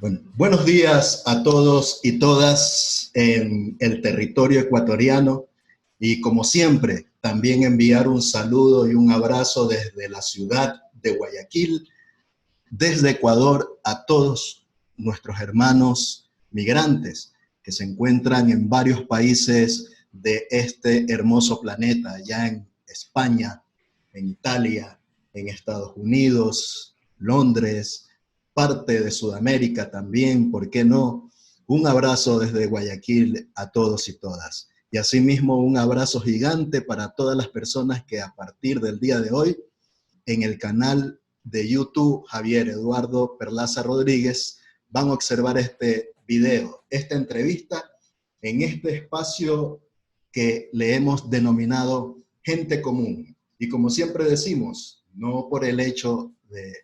Bueno, buenos días a todos y todas en el territorio ecuatoriano y como siempre también enviar un saludo y un abrazo desde la ciudad de Guayaquil, desde Ecuador a todos nuestros hermanos migrantes que se encuentran en varios países de este hermoso planeta, ya en España, en Italia, en Estados Unidos, Londres, parte de Sudamérica también, ¿por qué no? Un abrazo desde Guayaquil a todos y todas. Y asimismo un abrazo gigante para todas las personas que a partir del día de hoy en el canal de YouTube Javier Eduardo Perlaza Rodríguez van a observar este video, esta entrevista en este espacio que le hemos denominado Gente Común. Y como siempre decimos, no por el hecho de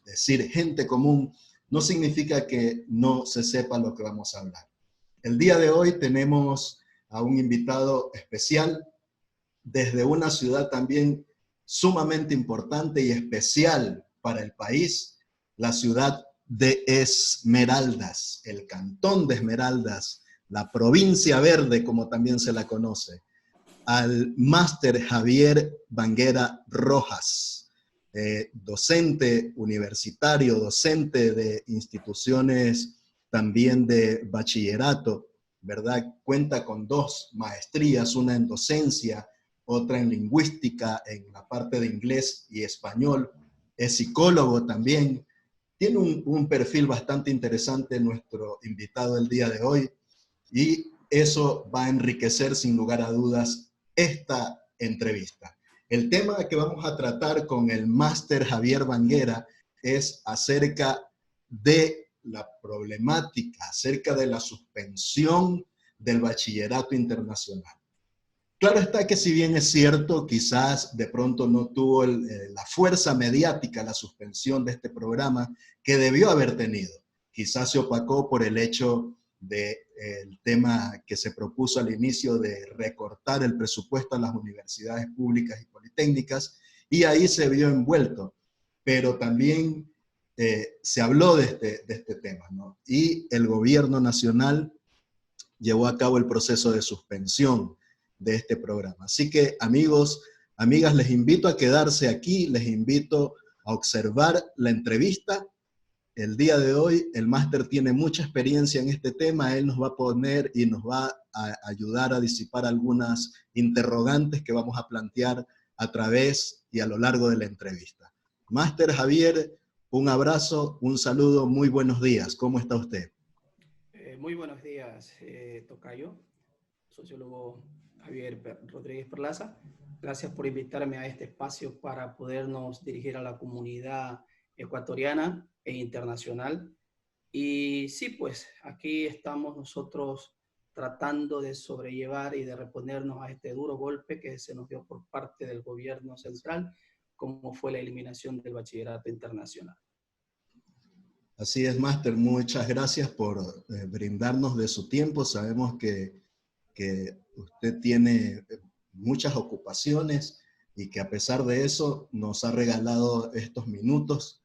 decir gente común, no significa que no se sepa lo que vamos a hablar. El día de hoy tenemos a un invitado especial desde una ciudad también sumamente importante y especial para el país, la ciudad de Esmeraldas, el cantón de Esmeraldas, la provincia verde como también se la conoce, al máster Javier Banguera Rojas, docente universitario, docente de instituciones también de bachillerato, ¿verdad? Cuenta con 2 maestrías, una en docencia, otra en lingüística, en la parte de inglés y español. Es psicólogo también. Tiene un perfil bastante interesante nuestro invitado el día de hoy y eso va a enriquecer sin lugar a dudas esta entrevista. El tema que vamos a tratar con el máster Javier Banguera es acerca de la problemática, acerca de la suspensión del bachillerato internacional. Claro está que si bien es cierto, quizás de pronto no tuvo la fuerza mediática la suspensión de este programa que debió haber tenido. Quizás se opacó por el hecho del tema que se propuso al inicio de recortar el presupuesto a las universidades públicas y politécnicas, y ahí se vio envuelto. Pero también se habló de este tema, ¿no? Y el gobierno nacional llevó a cabo el proceso de suspensión de este programa. Así que amigos, amigas, les invito a quedarse aquí, les invito a observar la entrevista. El día de hoy el máster tiene mucha experiencia en este tema, él nos va a poner y nos va a ayudar a disipar algunas interrogantes que vamos a plantear a través y a lo largo de la entrevista. Máster Javier, un abrazo, un saludo, muy buenos días. ¿Cómo está usted? Muy buenos días, tocayo, sociólogo Javier Rodríguez Perlaza. Gracias por invitarme a este espacio para podernos dirigir a la comunidad ecuatoriana e internacional. Y sí, pues aquí estamos nosotros tratando de sobrellevar y de reponernos a este duro golpe que se nos dio por parte del gobierno central, como fue la eliminación del bachillerato internacional. Así es, máster, muchas gracias por brindarnos de su tiempo. Sabemos que usted tiene muchas ocupaciones y que a pesar de eso nos ha regalado estos minutos.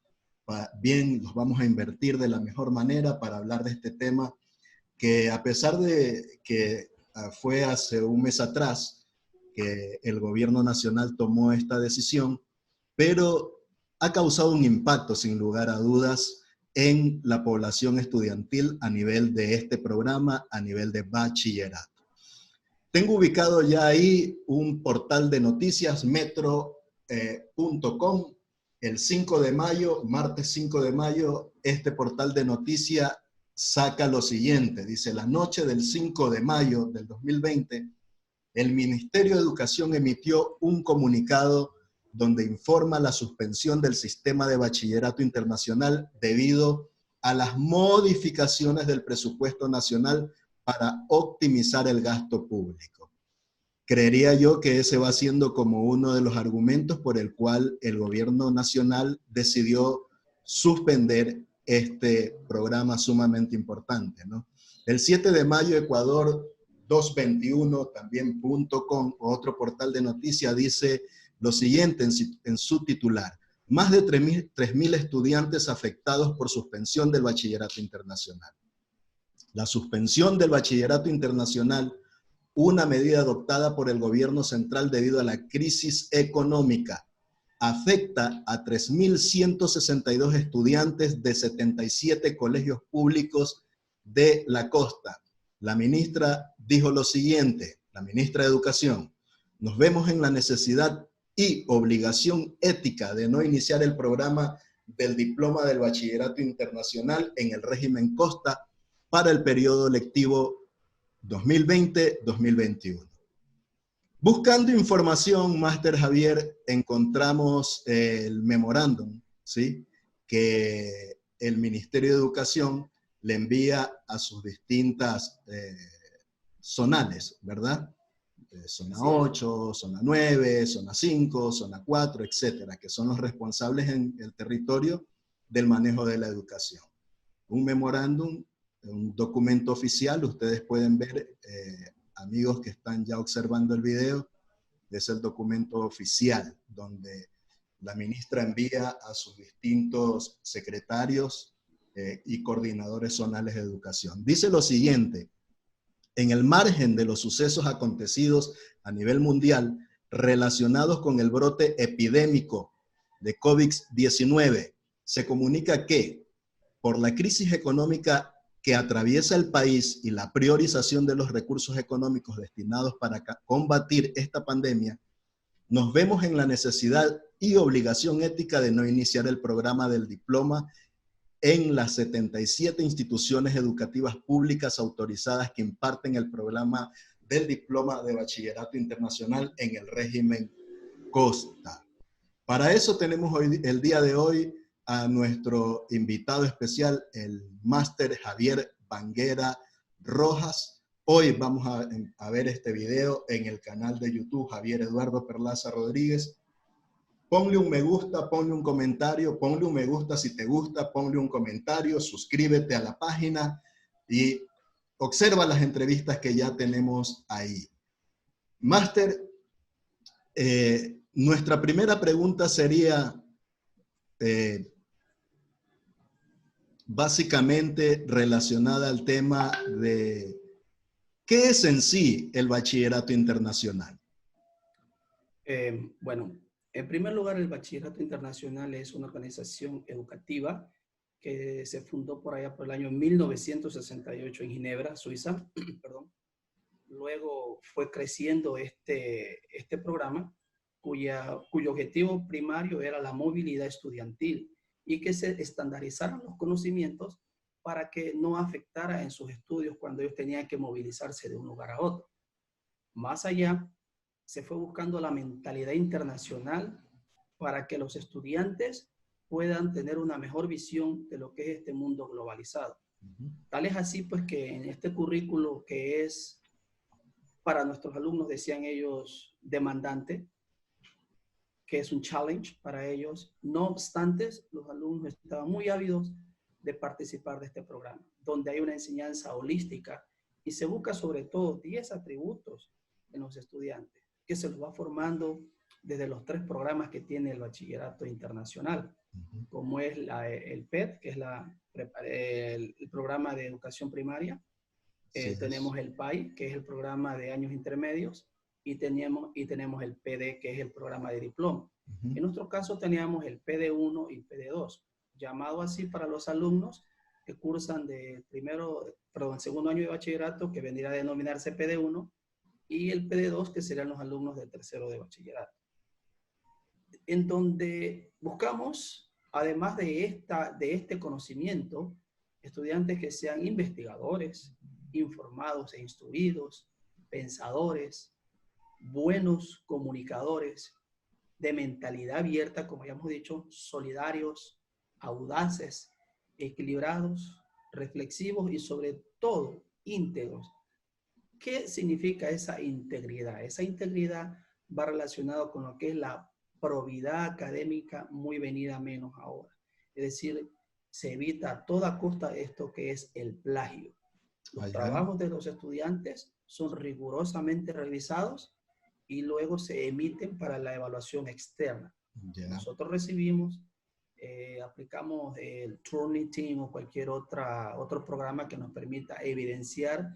Bien, los vamos a invertir de la mejor manera para hablar de este tema que a pesar de que fue hace un mes atrás que el gobierno nacional tomó esta decisión, pero ha causado un impacto sin lugar a dudas en la población estudiantil a nivel de este programa, a nivel de bachillerato. Tengo ubicado ya ahí un portal de noticias, metro.com. El 5 de mayo, martes 5 de mayo, este portal de noticias saca lo siguiente. Dice, la noche del 5 de mayo del 2020, el Ministerio de Educación emitió un comunicado donde informa la suspensión del sistema de bachillerato internacional debido a las modificaciones del presupuesto nacional para optimizar el gasto público. Creería yo que ese va siendo como uno de los argumentos por el cual el gobierno nacional decidió suspender este programa sumamente importante, ¿no? El 7 de mayo, Ecuador 221, también .com, otro portal de noticias, dice lo siguiente en su titular. más de 3.000 estudiantes afectados por suspensión del bachillerato internacional. La suspensión del bachillerato internacional, una medida adoptada por el gobierno central debido a la crisis económica, afecta a 3.162 estudiantes de 77 colegios públicos de la costa. La ministra dijo lo siguiente, la ministra de Educación: nos vemos en la necesidad y obligación ética de no iniciar el programa del diploma del bachillerato internacional en el régimen costa para el periodo lectivo 2020-2021. Buscando información, Máster Javier, encontramos el memorándum, ¿sí?, que el Ministerio de Educación le envía a sus distintas zonales, ¿verdad? Zona 8, zona 9, zona 5, zona 4, etcétera, que son los responsables en el territorio del manejo de la educación. Un memorándum, un documento oficial, ustedes pueden ver, amigos que están ya observando el video, es el documento oficial donde la ministra envía a sus distintos secretarios y coordinadores zonales de educación. Dice lo siguiente: en el margen de los sucesos acontecidos a nivel mundial relacionados con el brote epidémico de COVID-19, se comunica que, por la crisis económica que atraviesa el país y la priorización de los recursos económicos destinados para combatir esta pandemia, nos vemos en la necesidad y obligación ética de no iniciar el programa del diploma en las 77 instituciones educativas públicas autorizadas que imparten el programa del diploma de bachillerato internacional en el régimen costa. Para eso tenemos hoy, el día de hoy, a nuestro invitado especial, el máster Javier Banguera Rojas. Hoy vamos a ver este video en el canal de YouTube Javier Eduardo Perlaza Rodríguez. Ponle un me gusta, ponle un comentario, ponle un me gusta si te gusta, ponle un comentario, suscríbete a la página y observa las entrevistas que ya tenemos ahí. Máster, nuestra primera pregunta sería básicamente relacionada al tema de ¿qué es en sí el bachillerato internacional? Bueno, en primer lugar, el Bachillerato Internacional es una organización educativa que se fundó por allá por el año 1968 en Ginebra, Suiza. Perdón. Luego fue creciendo este programa cuyo objetivo primario era la movilidad estudiantil y que se estandarizaran los conocimientos para que no afectara en sus estudios cuando ellos tenían que movilizarse de un lugar a otro. Más allá, se fue buscando la mentalidad internacional para que los estudiantes puedan tener una mejor visión de lo que es este mundo globalizado. Tal es así, pues, que en este currículo que es para nuestros alumnos, decían ellos, demandante, que es un challenge para ellos. No obstante, los alumnos estaban muy ávidos de participar de este programa, donde hay una enseñanza holística y se busca sobre todo 10 atributos en los estudiantes, que se los va formando desde los 3 programas que tiene el bachillerato internacional, como es el PET, que es el programa de educación primaria. Tenemos el PAI, que es el programa de años intermedios, y tenemos el PD, que es el programa de diploma. En nuestro caso teníamos el PD1 y PD2, llamado así para los alumnos que cursan de segundo año de bachillerato, que vendría a denominarse PD1, y el PD2, que serían los alumnos de tercero de bachillerato. En donde buscamos, además de este conocimiento, estudiantes que sean investigadores, informados e instruidos, pensadores, buenos comunicadores, de mentalidad abierta, como ya hemos dicho, solidarios, audaces, equilibrados, reflexivos y sobre todo íntegros. ¿Qué significa esa integridad? Esa integridad va relacionado con lo que es la probidad académica, muy venida menos ahora. Es decir, se evita a toda costa esto que es el plagio. Los trabajos de los estudiantes son rigurosamente revisados y luego se emiten para la evaluación externa. Ya. Nosotros recibimos, aplicamos el Turnitin o cualquier otro programa que nos permita evidenciar,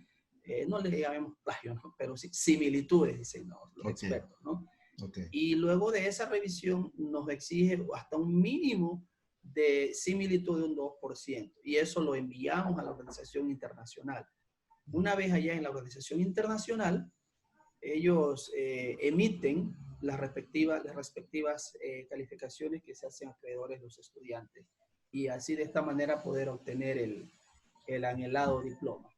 no le llamemos plagio, ¿no? Pero sí, similitudes, dicen los expertos, ¿no? Okay. Y luego de esa revisión nos exige hasta un mínimo de similitud de un 2%, y eso lo enviamos a la organización internacional. Una vez allá en la organización internacional, ellos emiten las respectivas calificaciones que se hacen acreedores los estudiantes, y así de esta manera poder obtener el anhelado diploma.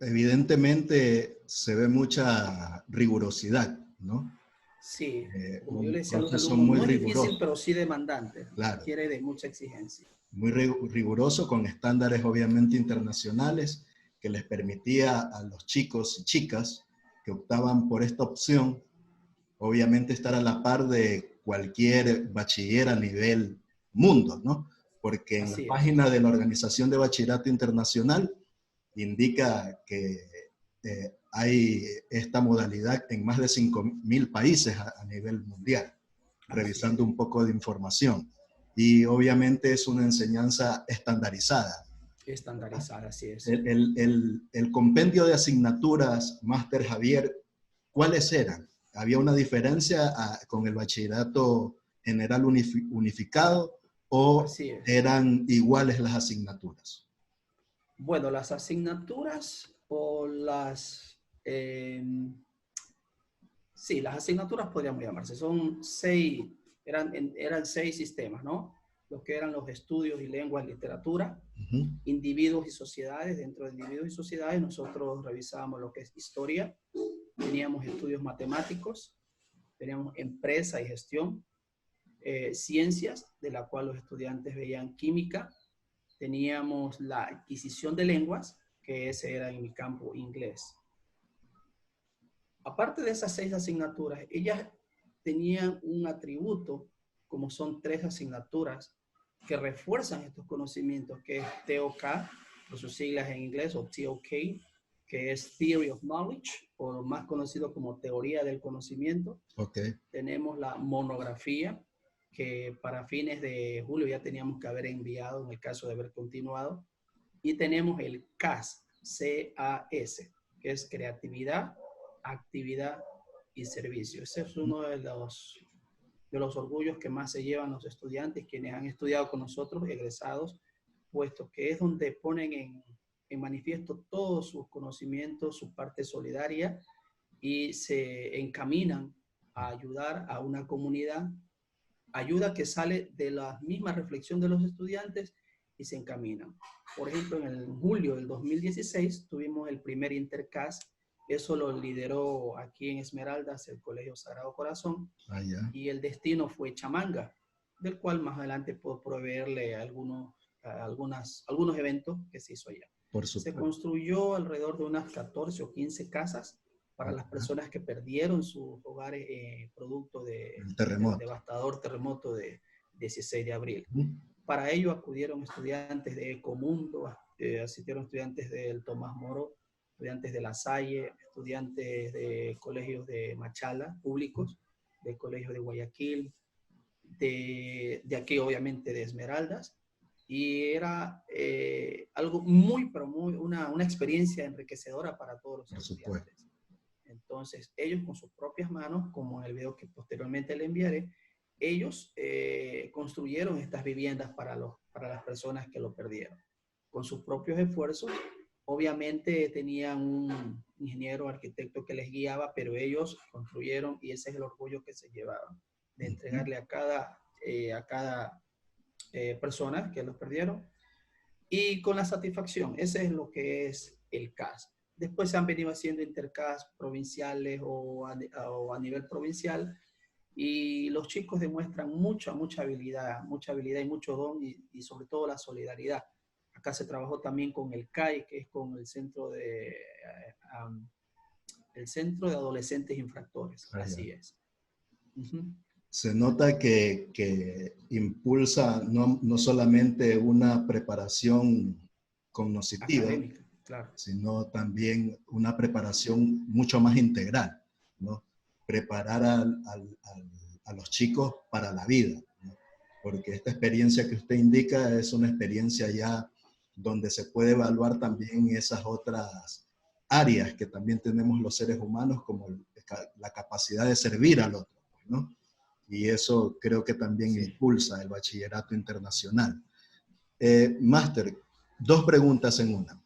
Evidentemente se ve mucha rigurosidad, ¿no? Sí, como yo le Un decía a los proceso alumnos, muy no es difícil, riguroso, pero sí demandante, claro, requiere de mucha exigencia. muy riguroso, con estándares obviamente internacionales, que les permitía a los chicos y chicas que optaban por esta opción, obviamente estar a la par de cualquier bachiller a nivel mundo, ¿no? Porque en la Así es. página de la Organización de Bachillerato Internacional indica que hay esta modalidad en más de 5.000 países a nivel mundial, revisando un poco de información. Y obviamente es una enseñanza estandarizada. Estandarizada, así es. El compendio de asignaturas, Máster Javier, ¿cuáles eran? ¿Había una diferencia con el bachillerato general unificado o Así es. eran iguales las asignaturas? Bueno, las asignaturas o sí, las asignaturas podríamos llamarse. Son eran 6 sistemas, ¿no? Los que eran los estudios y lenguas, literatura, individuos y sociedades. Dentro de individuos y sociedades nosotros revisábamos lo que es historia, teníamos estudios matemáticos, teníamos empresa y gestión, ciencias, de la cual los estudiantes veían química, teníamos la adquisición de lenguas, que ese era en mi campo inglés. Aparte de esas 6 asignaturas, ellas tenían un atributo, como son 3 asignaturas, que refuerzan estos conocimientos, que es TOK, por sus siglas en inglés, o TOK, que es Theory of Knowledge, o más conocido como Teoría del Conocimiento. Okay. Tenemos la monografía, que para fines de julio ya teníamos que haber enviado en el caso de haber continuado. Y tenemos el CAS, C-A-S, que es creatividad, actividad y servicio. Ese es uno de los orgullos que más se llevan los estudiantes, quienes han estudiado con nosotros, egresados, puesto que es donde ponen en manifiesto todos sus conocimientos, su parte solidaria, y se encaminan a ayudar a una comunidad, ayuda que sale de la misma reflexión de los estudiantes y se encaminan. Por ejemplo, en el julio del 2016 tuvimos el primer Intercas, eso lo lideró aquí en Esmeraldas el Colegio Sagrado Corazón, y el destino fue Chamanga, del cual más adelante puedo proveerle algunos eventos que se hizo allá. Por supuesto. Se construyó alrededor de unas 14 o 15 casas para las personas que perdieron sus hogares producto del devastador terremoto de 16 de abril. Para ello acudieron estudiantes de Ecomundo, asistieron estudiantes del Tomás Moro, estudiantes de La Salle, estudiantes de colegios de Machala, públicos, de colegios de Guayaquil, de aquí obviamente de Esmeraldas, y era algo una experiencia enriquecedora para todos los estudiantes. Entonces, ellos con sus propias manos, como en el video que posteriormente le enviaré, ellos construyeron estas viviendas para las personas que lo perdieron. Con sus propios esfuerzos, obviamente tenían un ingeniero, arquitecto que les guiaba, pero ellos construyeron, y ese es el orgullo que se llevaban, de entregarle a cada persona que los perdieron, y con la satisfacción. Ese es lo que es el CAS. Después se han venido haciendo intercas provinciales o a nivel provincial, y los chicos demuestran mucha habilidad y mucho don, y sobre todo la solidaridad. Acá se trabajó también con el CAI, que es con el Centro de Adolescentes Infractores. Así es. Se nota que impulsa no solamente una preparación cognitiva, académica, claro, sino también una preparación mucho más integral, ¿no? preparar a los chicos para la vida, ¿no? Porque esta experiencia que usted indica es una experiencia ya donde se puede evaluar también esas otras áreas que también tenemos los seres humanos, como la capacidad de servir al otro, ¿no? Y eso creo que también Sí. impulsa el bachillerato internacional. Máster, dos preguntas en una.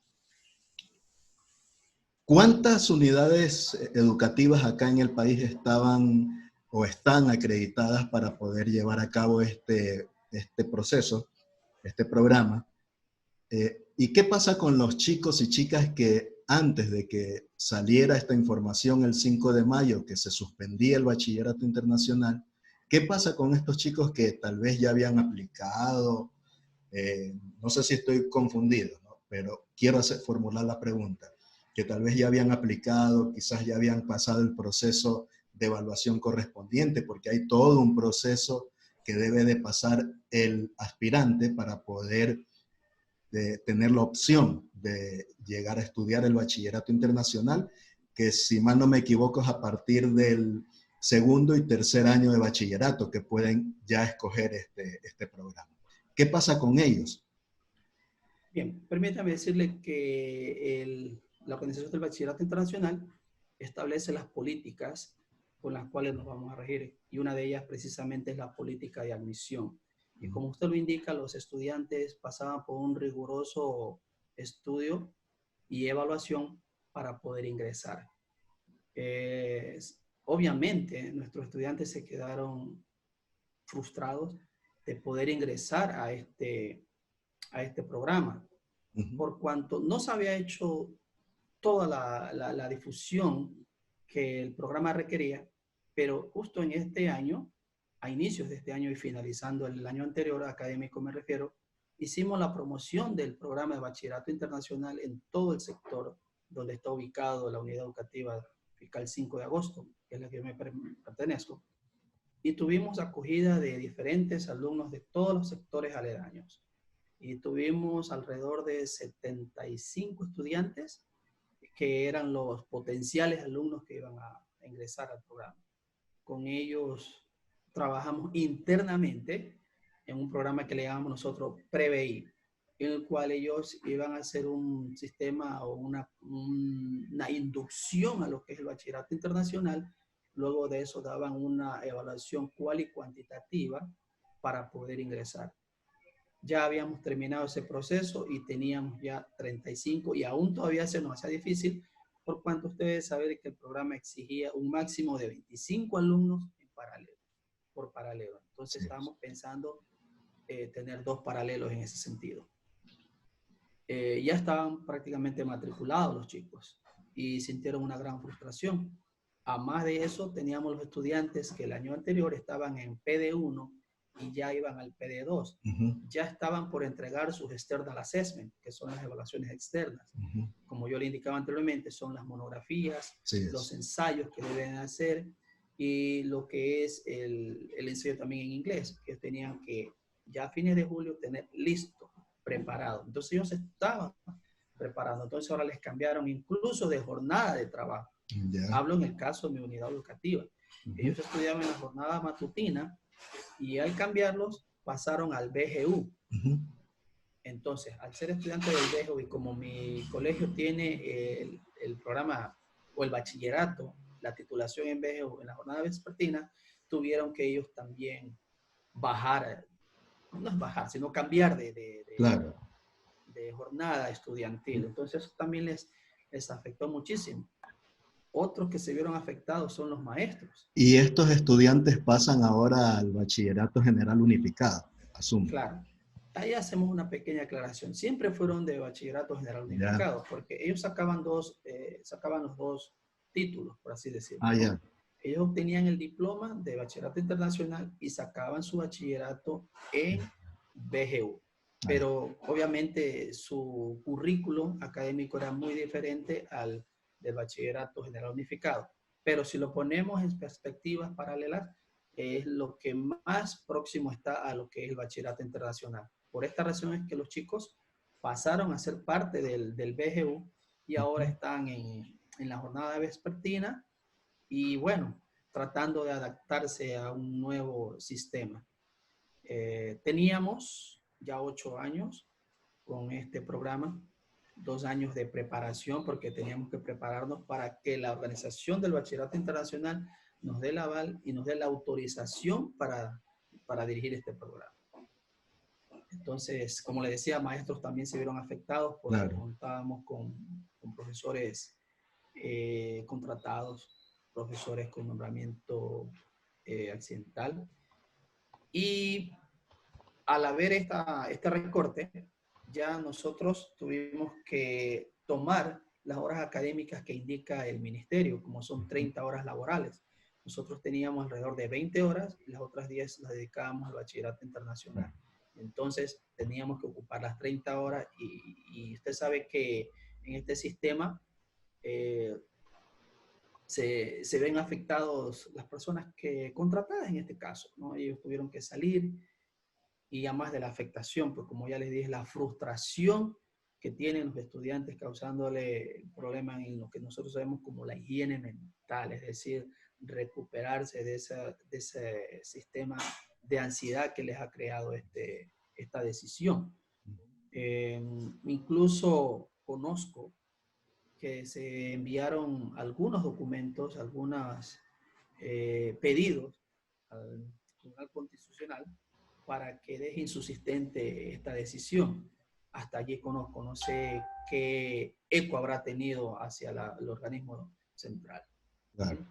¿Cuántas unidades educativas acá en el país estaban o están acreditadas para poder llevar a cabo este proceso, este programa? ¿Y qué pasa con los chicos y chicas que antes de que saliera esta información el 5 de mayo, que se suspendía el bachillerato internacional, qué pasa con estos chicos que tal vez ya habían aplicado? No sé si estoy confundido, ¿no? Pero quiero formular la pregunta, que tal vez ya habían aplicado, quizás ya habían pasado el proceso de evaluación correspondiente, porque hay todo un proceso que debe de pasar el aspirante para poder tener la opción de llegar a estudiar el bachillerato internacional, que si mal no me equivoco es a partir del segundo y tercer año de bachillerato que pueden ya escoger este programa. ¿Qué pasa con ellos? Bien, permítame decirle que la Organización del Bachillerato Internacional establece las políticas con las cuales nos vamos a regir, y una de ellas precisamente es la política de admisión. Y como usted lo indica, los estudiantes pasaban por un riguroso estudio y evaluación para poder ingresar. Obviamente, nuestros estudiantes se quedaron frustrados de poder ingresar a este programa, Uh -huh. por cuanto no se había hecho toda la difusión que el programa requería, pero justo en este año, a inicios de este año y finalizando el año anterior, académico me refiero, hicimos la promoción del programa de bachillerato internacional en todo el sector donde está ubicado la unidad educativa fiscal 5 de agosto, que es la que yo me pertenezco, y tuvimos acogida de diferentes alumnos de todos los sectores aledaños. Y tuvimos alrededor de 75 estudiantes que eran los potenciales alumnos que iban a ingresar al programa. Con ellos trabajamos internamente en un programa que le llamamos nosotros PreVI, en el cual ellos iban a hacer un sistema o una inducción a lo que es el bachillerato internacional. Luego de eso daban una evaluación cual y cuantitativa para poder ingresar. Ya habíamos terminado ese proceso y teníamos ya 35 y aún todavía se nos hacía difícil por cuanto ustedes saben que el programa exigía un máximo de 25 alumnos en paralelo, por paralelo. Entonces Sí. estábamos pensando tener 2 paralelos en ese sentido. Ya estaban prácticamente matriculados los chicos y sintieron una gran frustración. A más de eso, teníamos los estudiantes que el año anterior estaban en PD1 y ya iban al PD2. Ya estaban por entregar sus external assessment, que son las evaluaciones externas. Como yo le indicaba anteriormente, son las monografías, los ensayos que deben hacer y lo que es el ensayo también en inglés, que tenían que ya a fines de julio tener listo, preparado. Entonces ellos estaban preparando. Entonces ahora les cambiaron incluso de jornada de trabajo. Hablo en el caso de mi unidad educativa. Ellos estudiaban en la jornada matutina y al cambiarlos pasaron al BGU. Entonces, al ser estudiante del BGU y como mi colegio tiene el programa o el bachillerato, la titulación en BGU en la jornada vespertina, tuvieron que ellos también bajar, no es bajar, sino cambiar Claro. de jornada estudiantil. Entonces, eso también les afectó muchísimo. Otros que se vieron afectados son los maestros. Y estos estudiantes pasan ahora al bachillerato general unificado, asumo. Claro. Ahí hacemos una pequeña aclaración. Siempre fueron de bachillerato general unificado, porque ellos sacaban los dos títulos, por así decirlo. ¿No? Ellos obtenían el diploma de bachillerato internacional y sacaban su bachillerato en BGU. Pero obviamente su currículum académico era muy diferente al del bachillerato general unificado. Pero si lo ponemos en perspectivas paralelas, es lo que más próximo está a lo que es el bachillerato internacional. Por esta razón es que los chicos pasaron a ser parte del BGU y ahora están en la jornada vespertina. Y bueno, tratando de adaptarse a un nuevo sistema. Teníamos ya 8 años con este programa, 2 años de preparación, porque teníamos que prepararnos para que la Organización del Bachillerato Internacional nos dé el aval y nos dé la autorización para dirigir este programa. Entonces, como le decía, maestros también se vieron afectados porque Claro. contábamos con profesores contratados, profesores con nombramiento accidental. Y al haber este recorte, ya nosotros tuvimos que tomar las horas académicas que indica el ministerio, como son 30 horas laborales. Nosotros teníamos alrededor de 20 horas y las otras 10 las dedicábamos al bachillerato internacional. Entonces teníamos que ocupar las 30 horas y usted sabe que en este sistema se ven afectados las personas que contratadas en este caso, ¿no? Ellos tuvieron que salir y además de la afectación, pues como ya les dije, la frustración que tienen los estudiantes causándole problema en lo que nosotros sabemos como la higiene mental, es decir, recuperarse de ese sistema de ansiedad que les ha creado esta decisión. Incluso conozco que se enviaron algunos documentos, algunos pedidos al Tribunal Constitucional para que deje insubsistente esta decisión. Hasta allí conozco, no sé qué eco habrá tenido hacia el organismo central. Claro.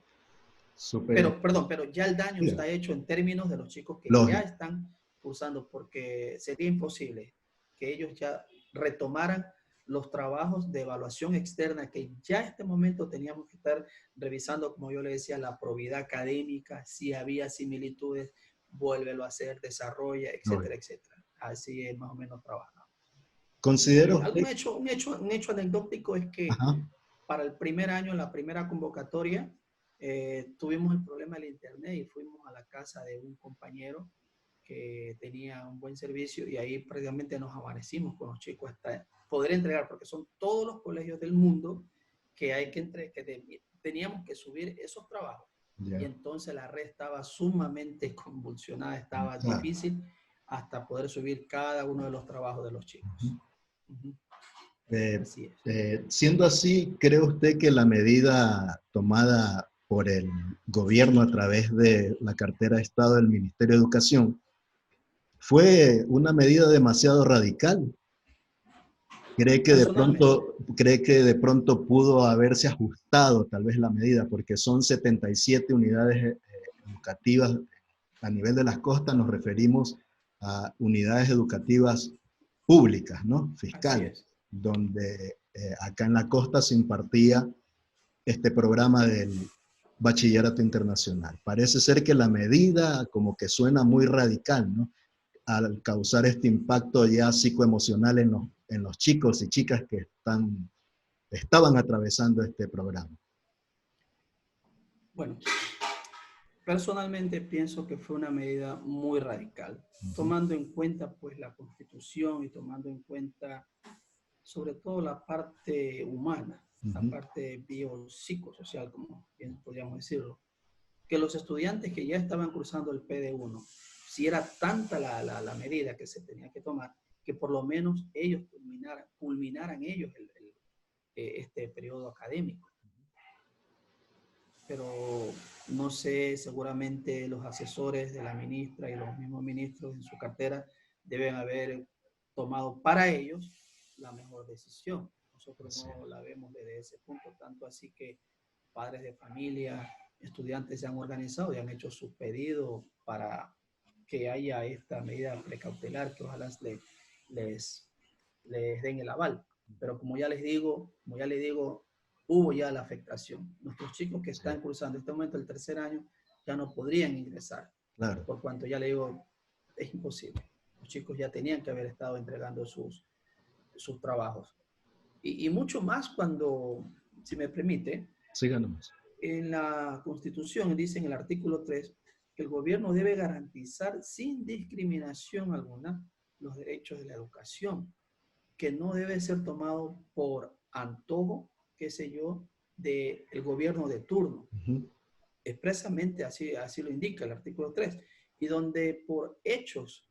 Súper. Pero ya el daño Mira, está hecho en términos de los chicos que ya lógico. están cursando, porque sería imposible que ellos ya retomaran los trabajos de evaluación externa que ya en este momento teníamos que estar revisando, como yo le decía, la probidad académica, si había similitudes, vuélvelo a hacer, desarrolla, etcétera, Lógico. etcétera. Así es más o menos trabajamos. ¿Considera Un usted? hecho anecdótico es que Ajá. para el primer año, la primera convocatoria, tuvimos el problema del internet y fuimos a la casa de un compañero que tenía un buen servicio y ahí prácticamente nos amanecimos con los chicos hasta poder entregar, porque son todos los colegios del mundo que hay que teníamos que subir esos trabajos. Y Ya. entonces la red estaba sumamente convulsionada, estaba Claro. difícil hasta poder subir cada uno de los trabajos de los chicos. Uh-huh. Así es. Siendo así, ¿cree usted que la medida tomada por el gobierno a través de la cartera de Estado del Ministerio de Educación fue una medida demasiado radical? Personalmente, ¿Cree que de pronto pudo haberse ajustado tal vez la medida? Porque son 77 unidades educativas a nivel de las costas, nos referimos a unidades educativas públicas, ¿no? así Fiscales, es. donde acá en la costa se impartía este programa del bachillerato internacional. Parece ser que la medida como que suena muy radical, ¿no? Al causar este impacto ya psicoemocional en los chicos y chicas que estaban atravesando este programa. Bueno, personalmente pienso que fue una medida muy radical, tomando en cuenta pues la Constitución y tomando en cuenta sobre todo la parte humana, la parte biopsicosocial, como bien podríamos decirlo, que los estudiantes que ya estaban cursando el PD1, si era tanta la medida que se tenía que tomar, que por lo menos ellos culminaran ellos este periodo académico. Pero no sé, seguramente los asesores de la ministra y los mismos ministros en su cartera deben haber tomado para ellos la mejor decisión. Nosotros no la vemos desde ese punto, tanto así que padres de familia, estudiantes se han organizado y han hecho sus pedidos para que haya esta medida precautelar que ojalá les den el aval. Pero como ya les digo, hubo ya la afectación. Nuestros chicos que están cursando en este momento el tercer año ya no podrían ingresar. Claro. Por cuanto ya le digo, es imposible. Los chicos ya tenían que haber estado entregando sus trabajos. Y mucho más cuando, si me permite, síganos. En la Constitución dice en el artículo 3 que el gobierno debe garantizar sin discriminación alguna los derechos de la educación, que no debe ser tomado por antojo, qué sé yo, del gobierno de turno. expresamente así lo indica el artículo 3, y donde por hechos,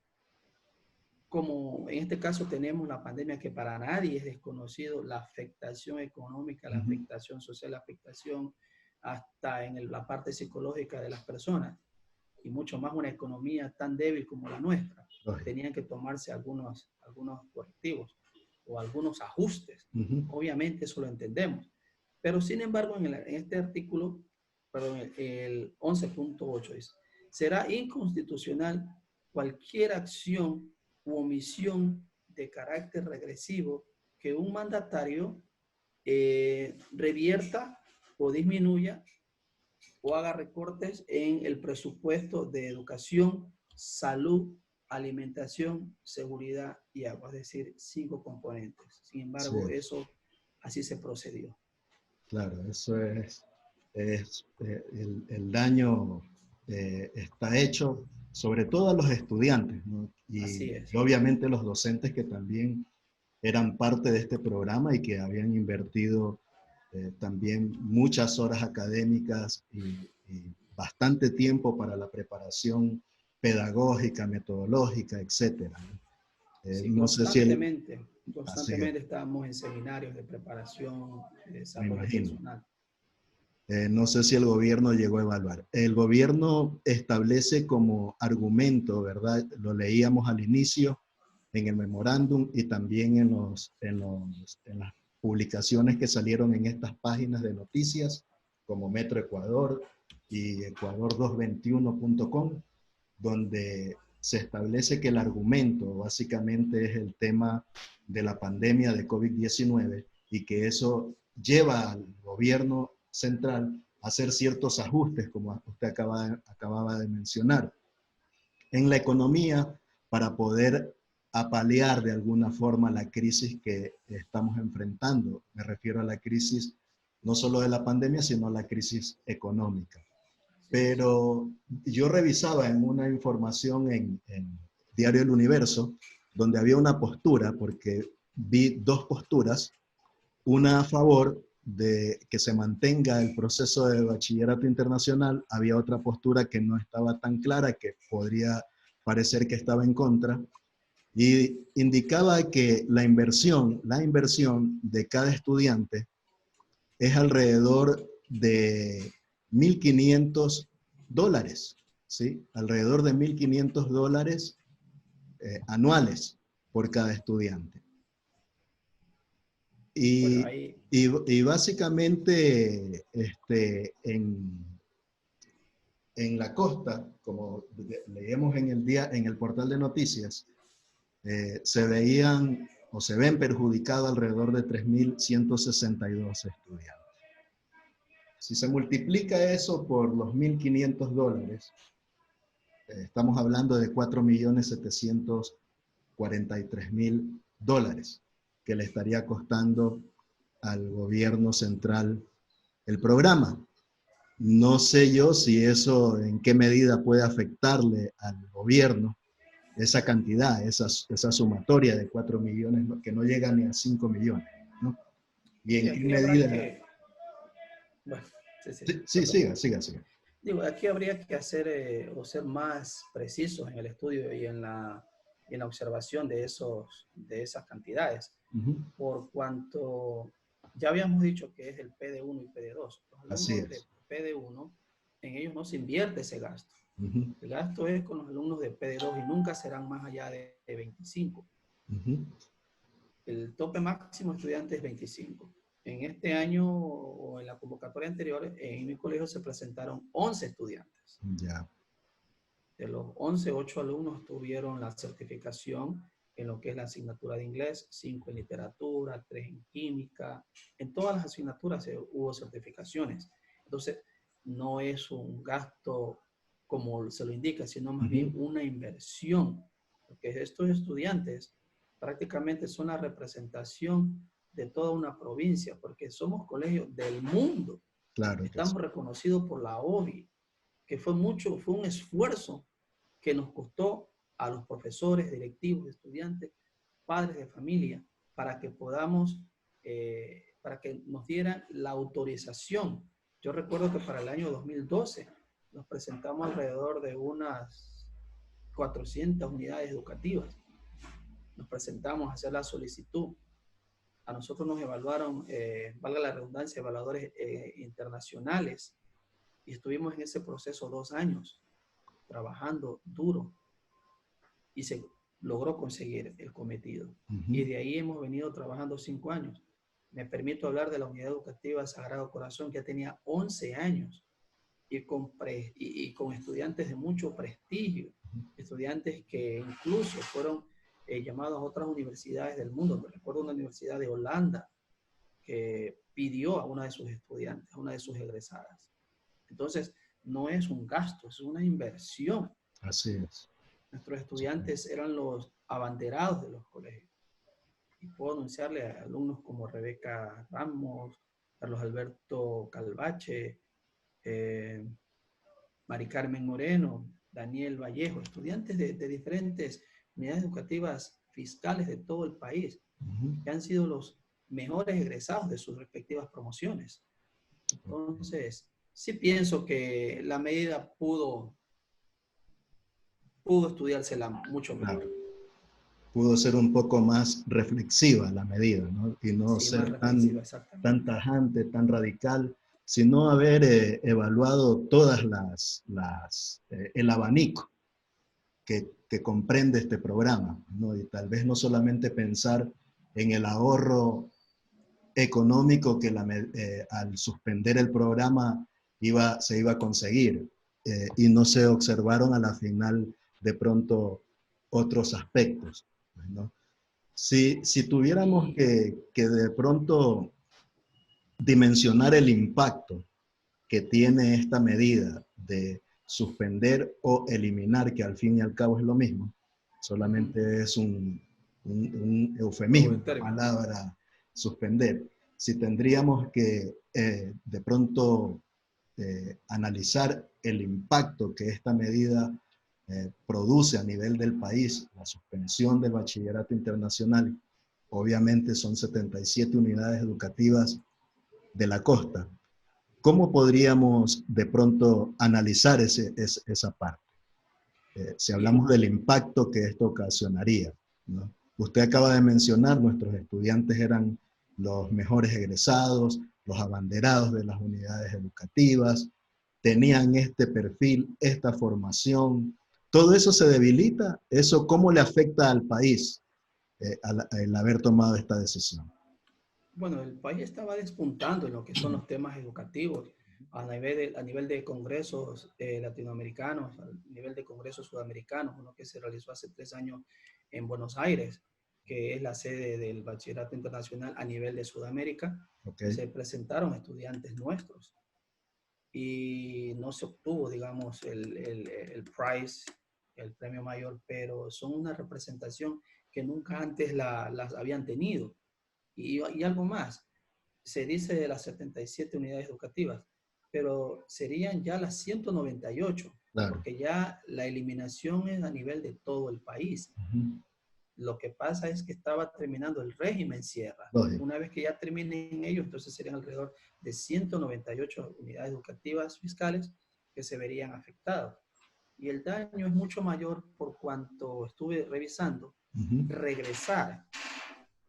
como en este caso tenemos la pandemia que para nadie es desconocido, la afectación económica, la afectación social, la afectación hasta en la parte psicológica de las personas, y mucho más una economía tan débil como la nuestra, tenían que tomarse algunos correctivos o algunos ajustes. Obviamente eso lo entendemos. Pero sin embargo, en este artículo, perdón, el 11.8 dice, será inconstitucional cualquier acción u omisión de carácter regresivo que un mandatario revierta o disminuya o haga recortes en el presupuesto de educación, salud, alimentación, seguridad y agua, es decir, 5 componentes. Sin embargo, Sí. eso así se procedió. Claro, eso el daño está hecho sobre todo a los estudiantes, ¿no? Así es. Y obviamente los docentes que también eran parte de este programa y que habían invertido también muchas horas académicas y bastante tiempo para la preparación pedagógica, metodológica, etcétera, ¿no? Sí, No sé si constantemente estábamos en seminarios de preparación, de me desarrollo imagino. personal. No sé si el gobierno llegó a evaluar. El gobierno establece como argumento, ¿verdad? Lo leíamos al inicio en el memorándum y también en las publicaciones que salieron en estas páginas de noticias, como Metro Ecuador y ecuador221.com, donde se establece que el argumento básicamente es el tema de la pandemia de COVID-19 y que eso lleva al gobierno central a hacer ciertos ajustes, como usted acababa de mencionar, en la economía para poder apalear de alguna forma la crisis que estamos enfrentando. Me refiero a la crisis no solo de la pandemia, sino a la crisis económica. Pero yo revisaba en una información en Diario El Universo, donde había una postura, porque vi dos posturas, una a favor de que se mantenga el proceso de bachillerato internacional, había otra postura que no estaba tan clara, que podría parecer que estaba en contra, y indicaba que la inversión de cada estudiante es alrededor de $1.500, ¿sí? Alrededor de $1.500 anuales por cada estudiante. Bueno, Y, ahí, y básicamente en la costa, como leemos en el portal de noticias, se veían o se ven perjudicados alrededor de 3.162 estudiantes. Si se multiplica eso por los $1.500, estamos hablando de $4.743.000 que le estaría costando al gobierno central el programa. No sé yo si eso en qué medida puede afectarle al gobierno esa cantidad, esa sumatoria de 4 millones que no llega ni a 5 millones, ¿no? Y sí, en qué aquí habrá medida... que, bueno, Sí, sí, perdón. siga. Digo, aquí habría que hacer o ser más precisos en el estudio y en la observación de esas cantidades, por cuanto ya habíamos dicho que es el PD1 y PD2. Los Así alumnos de es. PD1, en ellos no se invierte ese gasto. Uh-huh. El gasto es con los alumnos de PD2 y nunca serán más allá de 25. Uh-huh. El tope máximo estudiante es 25. En este año o en la convocatoria anterior, en mi colegio se presentaron 11 estudiantes. Ya. De los 11, 8 alumnos tuvieron la certificación en lo que es la asignatura de inglés, 5 en literatura, 3 en química. En todas las asignaturas hubo certificaciones. Entonces, no es un gasto como se lo indica, sino más bien una inversión, porque estos estudiantes prácticamente son la representación de toda una provincia, porque somos colegios del mundo. Claro que sí. Estamos reconocidos por la OBI, que fue un esfuerzo que nos costó a los profesores, directivos, estudiantes, padres de familia, para que podamos, para que nos dieran la autorización Yo recuerdo que para el año 2012 nos presentamos alrededor de unas 400 unidades educativas. Nos presentamos a hacer la solicitud. A nosotros nos evaluaron, valga la redundancia, evaluadores internacionales, y estuvimos en ese proceso 2 años, trabajando duro, y se logró conseguir el cometido. Y de ahí hemos venido trabajando 5 años. Me permito hablar de la unidad educativa Sagrado Corazón, que ya tenía 11 años, y con estudiantes de mucho prestigio, estudiantes que incluso fueron llamados a otras universidades del mundo. Me recuerdo una universidad de Holanda que pidió a una de sus estudiantes, a una de sus egresadas. Entonces, no es un gasto, es una inversión. Así es. Nuestros estudiantes eran los abanderados de los colegios. Y puedo anunciarle a alumnos como Rebeca Ramos, Carlos Alberto Calvache, Mari Carmen Moreno, Daniel Vallejo, estudiantes de diferentes unidades educativas fiscales de todo el país, que han sido los mejores egresados de sus respectivas promociones. Entonces, sí pienso que la medida pudo estudiársela mucho mejor. Claro. Pudo ser un poco más reflexiva la medida, ¿no? Y no Sí, ser tan exactamente. tajante, tan radical, sino haber evaluado todas el abanico que comprende este programa, ¿no? Y tal vez no solamente pensar en el ahorro económico que al suspender el programa se iba a conseguir, y no se observaron a la final de pronto otros aspectos, ¿no? Si tuviéramos que de pronto dimensionar el impacto que tiene esta medida de suspender o eliminar, que al fin y al cabo es lo mismo, solamente es un eufemismo, la palabra suspender. Si tendríamos que de pronto analizar el impacto que esta medida produce a nivel del país, la suspensión del bachillerato internacional, obviamente son 77 unidades educativas de la costa. ¿Cómo podríamos de pronto analizar esa parte? Si hablamos del impacto que esto ocasionaría, ¿no? Usted acaba de mencionar, nuestros estudiantes eran los mejores egresados, los abanderados de las unidades educativas, tenían este perfil, esta formación. Todo eso se debilita. ¿Eso cómo le afecta al país al haber tomado esta decisión? Bueno, el país estaba despuntando en lo que son los temas educativos a nivel de congresos latinoamericanos, a nivel de congresos sudamericanos, uno que se realizó hace 3 años en Buenos Aires, que es la sede del Bachillerato Internacional a nivel de Sudamérica. Okay. Se presentaron estudiantes nuestros y no se obtuvo, digamos, el prize, el premio mayor, pero son una representación que nunca antes las habían tenido. Y algo más, se dice de las 77 unidades educativas, pero serían ya las 198, claro, porque ya la eliminación es a nivel de todo el país. Lo que pasa es que estaba terminando el régimen Sierra. Una vez que ya terminen ellos, entonces serían alrededor de 198 unidades educativas fiscales que se verían afectadas. Y el daño es mucho mayor por cuanto estuve revisando. Regresar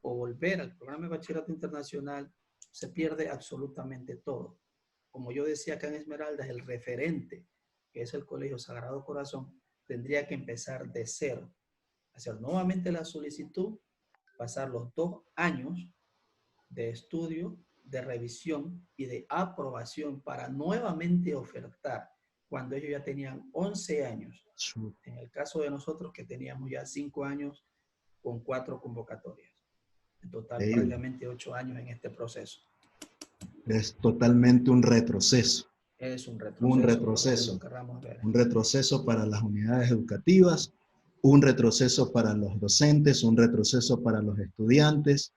o volver al programa de bachillerato internacional, se pierde absolutamente todo. Como yo decía acá en Esmeraldas, el referente, que es el Colegio Sagrado Corazón, tendría que empezar de cero, hacer nuevamente la solicitud, pasar los 2 años de estudio, de revisión y de aprobación para nuevamente ofertar cuando ellos ya tenían 11 años. En el caso de nosotros, que teníamos ya 5 años con 4 convocatorias. En total, prácticamente 8 años en este proceso. Es totalmente un retroceso. Es un retroceso. Un retroceso. Un retroceso para las unidades educativas, un retroceso para los docentes, un retroceso para los estudiantes,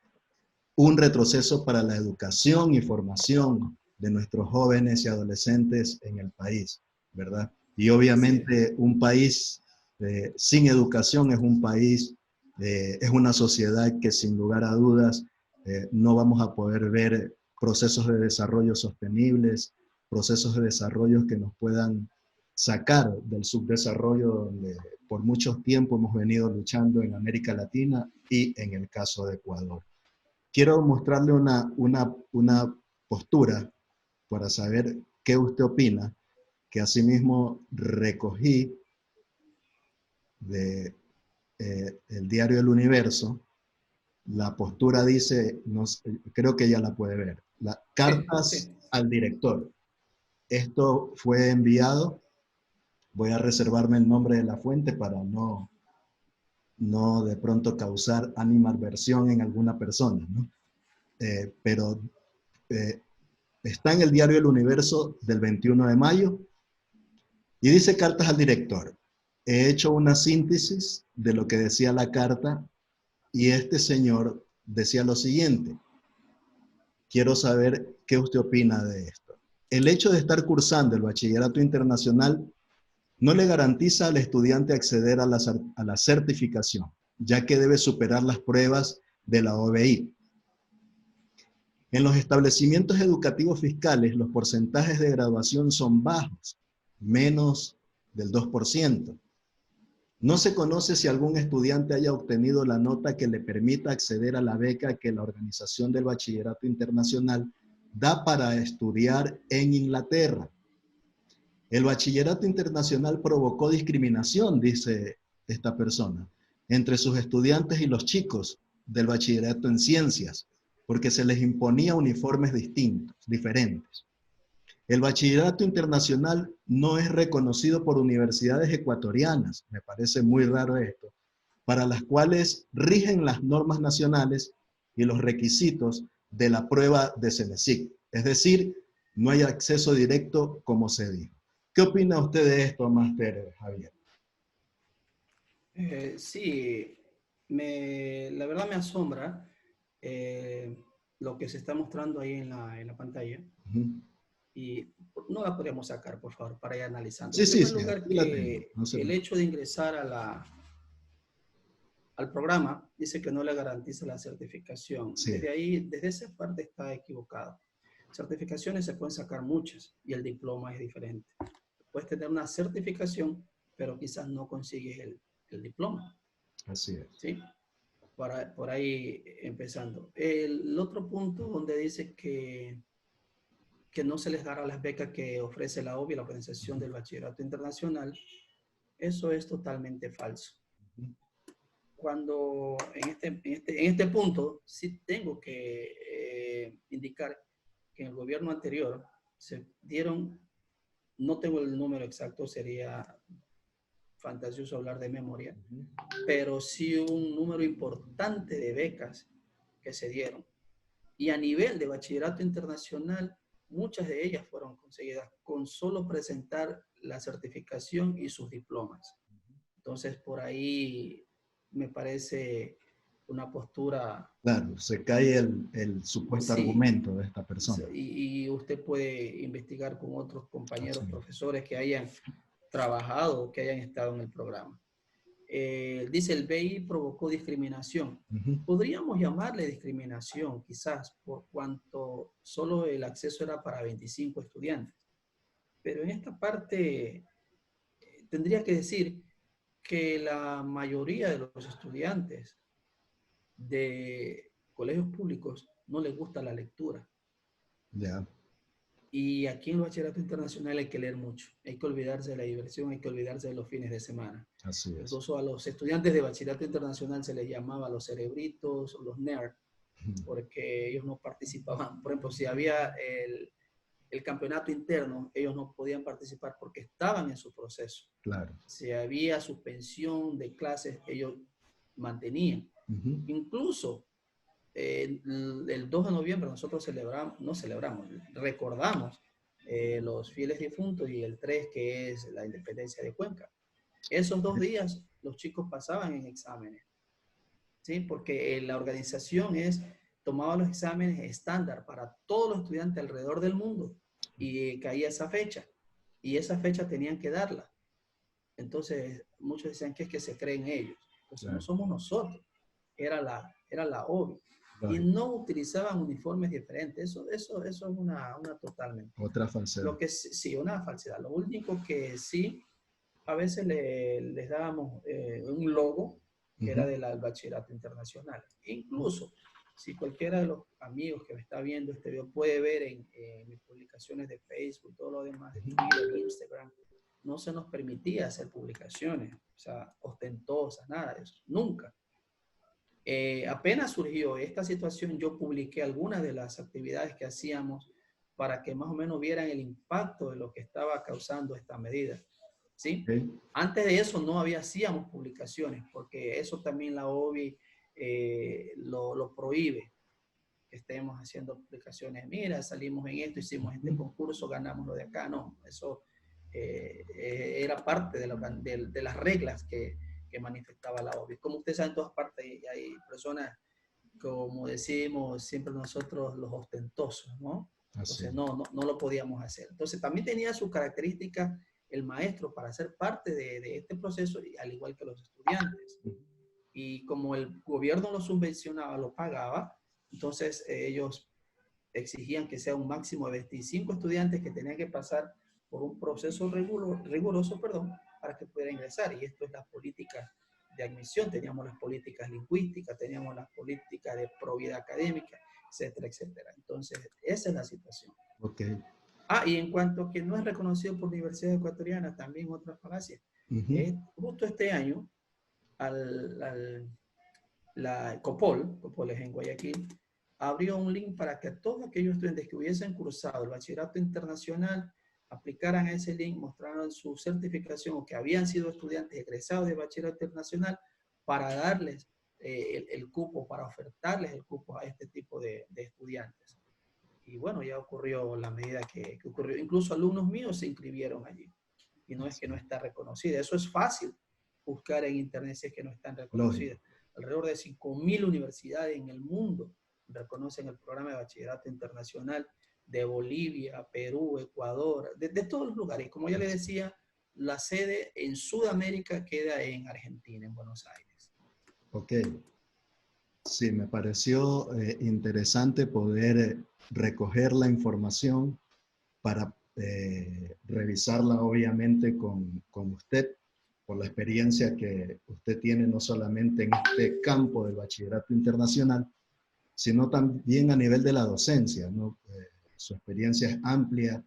un retroceso para la educación y formación de nuestros jóvenes y adolescentes en el país, ¿verdad? Y obviamente sí, un país sin educación es un país, es una sociedad que sin lugar a dudas no vamos a poder ver procesos de desarrollo sostenibles, procesos de desarrollo que nos puedan sacar del subdesarrollo donde por mucho tiempo hemos venido luchando en América Latina y en el caso de Ecuador. Quiero mostrarle una postura para saber qué usted opina, que asimismo recogí de el diario El Universo. La postura dice, no sé, creo que ya la puede ver, cartas Sí. al director. Esto fue enviado, voy a reservarme el nombre de la fuente para no de pronto causar animadversión en alguna persona, ¿no? Pero está en el diario El Universo del 21 de mayo y dice cartas al director. He hecho una síntesis de lo que decía la carta y este señor decía lo siguiente. Quiero saber qué usted opina de esto. El hecho de estar cursando el bachillerato internacional no le garantiza al estudiante acceder a la certificación, ya que debe superar las pruebas de la OBI. En los establecimientos educativos fiscales, los porcentajes de graduación son bajos, menos del 2%. No se conoce si algún estudiante haya obtenido la nota que le permita acceder a la beca que la Organización del Bachillerato Internacional da para estudiar en Inglaterra. El bachillerato internacional provocó discriminación, dice esta persona, entre sus estudiantes y los chicos del bachillerato en ciencias, porque se les imponía uniformes distintos, diferentes. El bachillerato internacional no es reconocido por universidades ecuatorianas, me parece muy raro esto, para las cuales rigen las normas nacionales y los requisitos de la prueba de CENESIC. Es decir, no hay acceso directo como se dijo. ¿Qué opina usted de esto, Máster Javier? Sí, la verdad me asombra eh, lo que se está mostrando ahí en la pantalla. Uh-huh. Y no la podríamos sacar, por favor, para ir analizando. Sí, En sí, primer sí, lugar, aquí la tengo. que No se el preocupe. hecho de ingresar al programa dice que no le garantiza la certificación. Sí, Desde esa parte está equivocado. Certificaciones se pueden sacar muchas y el diploma es diferente. Puedes tener una certificación, pero quizás no consigues el diploma. así es. ¿Sí? Por ahí empezando. El otro punto donde dice que no se les dará las becas que ofrece la OBI, la Organización del Bachillerato Internacional, eso es totalmente falso. Cuando en este punto sí tengo que indicar que en el gobierno anterior se dieron, no tengo el número exacto, sería fantasioso hablar de memoria, pero sí un número importante de becas que se dieron. Y a nivel de bachillerato internacional, muchas de ellas fueron conseguidas con solo presentar la certificación y sus diplomas. Entonces, por ahí me parece una postura. Claro, se cae el supuesto Sí, argumento de esta persona. y usted puede investigar con otros compañeros Así es. profesores que hayan trabajado o que hayan estado en el programa. Dice el BI provocó discriminación. Uh-huh. Podríamos llamarle discriminación, quizás, por cuanto solo el acceso era para 25 estudiantes. Pero en esta parte tendría que decir que la mayoría de los estudiantes de colegios públicos no les gusta la lectura. Ya. Y aquí en el bachillerato internacional hay que leer mucho. Hay que olvidarse de la diversión, hay que olvidarse de los fines de semana. Así es. Incluso a los estudiantes de bachillerato internacional se les llamaba los cerebritos o los nerds, porque ellos no participaban. Por ejemplo, si había el campeonato interno, ellos no podían participar porque estaban en su proceso. Claro. Si había suspensión de clases, ellos mantenían. Uh-huh. Incluso el 2 de noviembre nosotros recordamos los fieles difuntos y el 3 que es la independencia de Cuenca. Esos 2 días los chicos pasaban en exámenes, ¿sí? Porque la organización tomaba los exámenes estándar para todos los estudiantes alrededor del mundo y caía esa fecha. Y esa fecha tenían que darla. Entonces, muchos decían que es que se creen ellos. Entonces, Claro. no somos nosotros, era la OBI. y no utilizaban uniformes diferentes. Eso es una total mentira. Otra falsedad. Lo que sí, una falsedad. Lo único que sí, a veces les dábamos un logo que era del Bachillerato Internacional. Incluso, si cualquiera de los amigos que me está viendo este video puede ver en mis publicaciones de Facebook, todo lo demás, de Twitter, Instagram, no se nos permitía hacer publicaciones, o sea, ostentosas, nada de eso, nunca. Apenas surgió esta situación, yo publiqué algunas de las actividades que hacíamos para que más o menos vieran el impacto de lo que estaba causando esta medida. ¿Sí? Okay. Antes de eso no hacíamos publicaciones, porque eso también la OBI lo prohíbe, que estemos haciendo publicaciones. Mira, salimos en esto, hicimos este concurso, ganamos lo de acá. No, eso era parte de las reglas que manifestaba la OBI. Como ustedes saben, en todas partes hay personas, como decimos siempre nosotros, los ostentosos, ¿no? Entonces no lo podíamos hacer. Entonces también tenía sus características el maestro para ser parte de este proceso, al igual que los estudiantes. Y como el gobierno lo subvencionaba, lo pagaba, entonces ellos exigían que sea un máximo de 25 estudiantes que tenían que pasar por un proceso riguroso, para que pudieran ingresar. Y esto es la política de admisión. Teníamos las políticas lingüísticas, teníamos las políticas de probidad académica, etcétera, etcétera. Entonces, esa es la situación. Okay. Y en cuanto a que no es reconocido por universidades ecuatorianas, también otra falacia. Justo este año, la COPOL es en Guayaquil, abrió un link para que todos aquellos estudiantes que hubiesen cursado el bachillerato internacional aplicaran a ese link, mostraran su certificación o que habían sido estudiantes egresados de bachillerato internacional para darles el cupo, para ofertarles el cupo a este tipo de estudiantes. Y bueno, ya ocurrió la medida que ocurrió. Incluso alumnos míos se inscribieron allí. Y no es que no está reconocida. Eso es fácil buscar en internet si es que no están reconocidas. Alrededor de 5.000 universidades en el mundo reconocen el programa de bachillerato internacional de Bolivia, Perú, Ecuador, de todos los lugares. Como ya les decía, la sede en Sudamérica queda en Argentina, en Buenos Aires. Ok. Sí, me pareció interesante poder recoger la información para revisarla obviamente con usted, por la experiencia que usted tiene no solamente en este campo del bachillerato internacional, sino también a nivel de la docencia, ¿no? Su experiencia es amplia,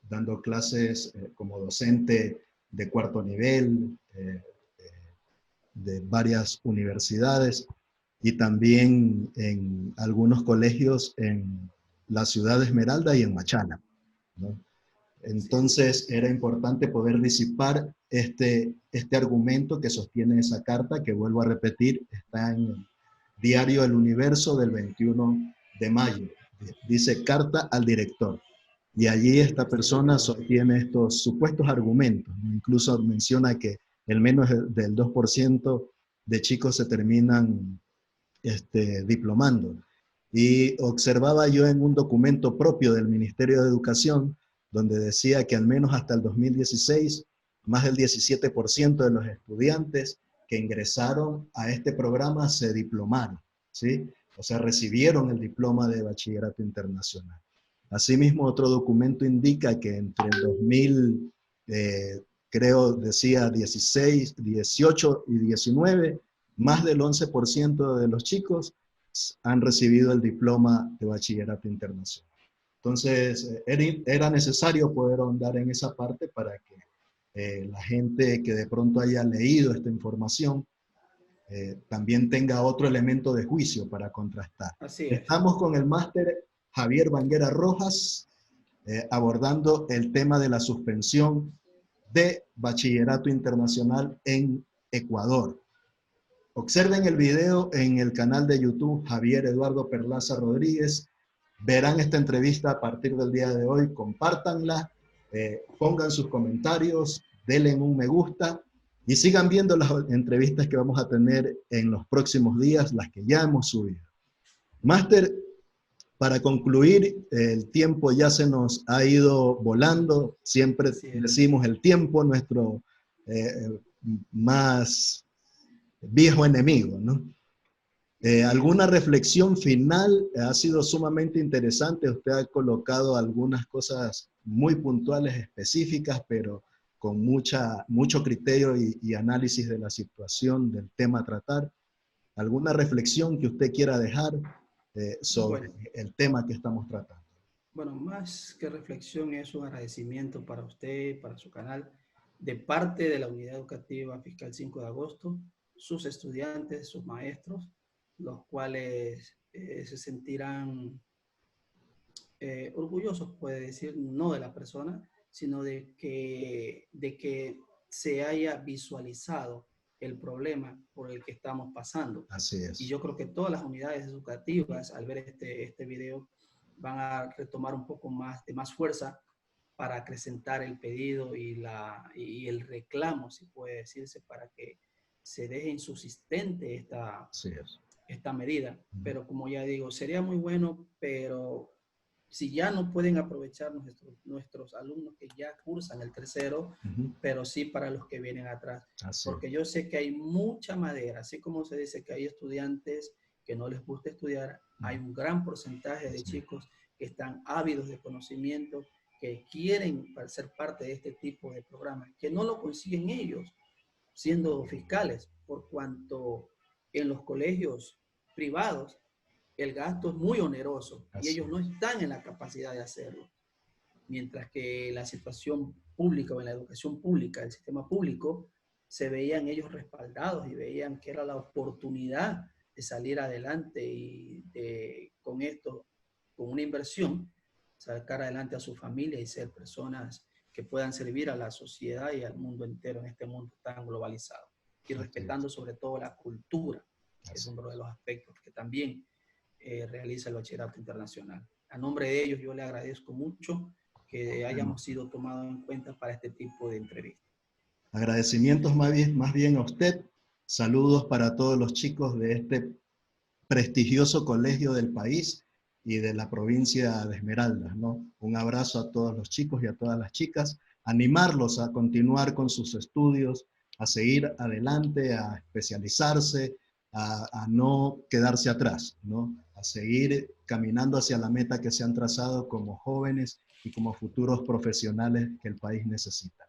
dando clases como docente de cuarto nivel, de varias universidades y también en algunos colegios en la ciudad de Esmeralda y en Machala, ¿no? Entonces era importante poder disipar este argumento que sostiene esa carta, que vuelvo a repetir, está en el diario El Universo del 21 de mayo. Dice carta al director. Y allí esta persona sostiene estos supuestos argumentos, ¿no? Incluso menciona que el menos del 2% de chicos se terminan diplomando. Y observaba yo en un documento propio del Ministerio de Educación, donde decía que al menos hasta el 2016, más del 17% de los estudiantes que ingresaron a este programa se diplomaron, ¿sí? O sea, recibieron el diploma de bachillerato internacional. Asimismo, otro documento indica que entre el 2000, creo decía 16, 18 y 19, más del 11% de los chicos han recibido el diploma de bachillerato internacional. Entonces, era necesario poder ahondar en esa parte para que la gente que de pronto haya leído esta información también tenga otro elemento de juicio para contrastar. Así es. Estamos con el máster Javier Banguera Rojas, abordando el tema de la suspensión de bachillerato internacional en Ecuador. Observen el video en el canal de YouTube Javier Eduardo Perlaza Rodríguez. Verán esta entrevista a partir del día de hoy. Compártanla, pongan sus comentarios, denle un me gusta y sigan viendo las entrevistas que vamos a tener en los próximos días, las que ya hemos subido. Máster, para concluir, el tiempo ya se nos ha ido volando. Siempre decimos el tiempo, nuestro más viejo enemigo, ¿no? ¿Alguna reflexión final? Ha sido sumamente interesante. Usted ha colocado algunas cosas muy puntuales, específicas, pero con mucho criterio y análisis de la situación, del tema a tratar. ¿Alguna reflexión que usted quiera dejar sobre Bueno, el tema que estamos tratando? bueno, más que reflexión es un agradecimiento para usted, para su canal, de parte de la Unidad Educativa Fiscal 5 de Agosto, sus estudiantes, sus maestros, los cuales se sentirán orgullosos, puede decir, no de la persona, sino de que se haya visualizado el problema por el que estamos pasando. Así Y es. yo creo que todas las unidades educativas, al ver este video, van a retomar un poco más de más fuerza para acrecentar el pedido y el reclamo, si puede decirse, para que se deje insubsistente Así es. esta medida. Ujú. Pero como ya digo, sería muy bueno, pero si ya no pueden aprovechar nuestros alumnos que ya cursan el tercero, Ujú. pero sí para los que vienen atrás. Así es. Porque yo sé que hay mucha madera, así como se dice que hay estudiantes que no les gusta estudiar, hay Ujú. un gran porcentaje de Así es. chicos que están ávidos de conocimiento, que quieren ser parte de este tipo de programas, que no lo consiguen ellos siendo fiscales, por cuanto en los colegios privados el gasto es muy oneroso y Así ellos no es. están en la capacidad de hacerlo. Mientras que la situación pública o en la educación pública, el sistema público, se veían ellos respaldados y veían que era la oportunidad de salir adelante y con esto, con una inversión, sacar adelante a su familia y ser personas que puedan servir a la sociedad y al mundo entero en este mundo tan globalizado. Y Así es. respetando sobre todo la cultura, que es Así uno de es. los aspectos que también realiza el Bachillerato Internacional. A nombre de ellos yo le agradezco mucho que Bueno, hayamos sido tomados en cuenta para este tipo de entrevistas. agradecimientos más bien a usted. Saludos para todos los chicos de este prestigioso colegio del país y de la provincia de Esmeraldas, ¿no? Un abrazo a todos los chicos y a todas las chicas, animarlos a continuar con sus estudios, a seguir adelante, a especializarse, a no quedarse atrás, ¿no? A seguir caminando hacia la meta que se han trazado como jóvenes y como futuros profesionales que el país necesita.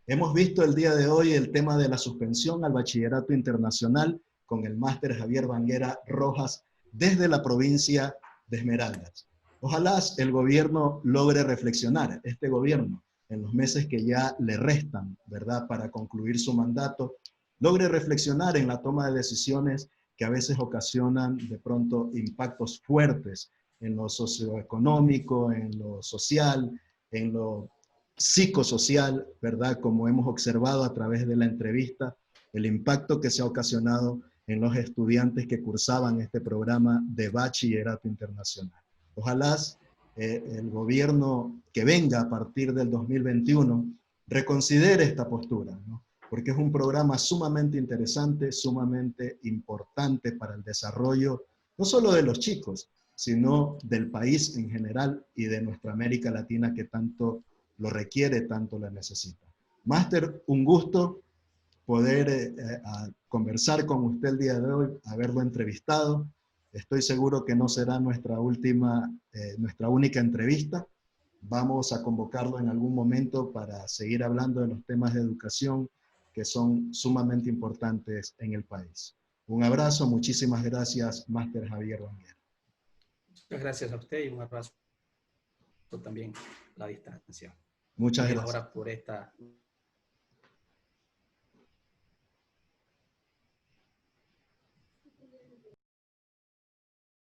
Hemos visto el día de hoy el tema de la suspensión al bachillerato internacional con el máster Javier Banguera Rojas desde la provincia de Esmeraldas. Ojalá el gobierno logre reflexionar, este gobierno, en los meses que ya le restan, ¿verdad?, para concluir su mandato, logre reflexionar en la toma de decisiones que a veces ocasionan de pronto impactos fuertes en lo socioeconómico, en lo social, en lo psicosocial, ¿verdad? Como hemos observado a través de la entrevista, el impacto que se ha ocasionado en los estudiantes que cursaban este programa de bachillerato internacional. Ojalá el gobierno que venga a partir del 2021 reconsidere esta postura, ¿no? Porque es un programa sumamente interesante, sumamente importante para el desarrollo, no solo de los chicos, sino del país en general y de nuestra América Latina que tanto lo requiere, tanto la necesita. Máster, un gusto poder conversar con usted el día de hoy, haberlo entrevistado. Estoy seguro que no será nuestra única entrevista. Vamos a convocarlo en algún momento para seguir hablando de los temas de educación que son sumamente importantes en el país. Un abrazo, muchísimas gracias, Máster Javier Banguera. Muchas gracias a usted y un abrazo también a la distancia. Muchas Muy gracias. ahora por esta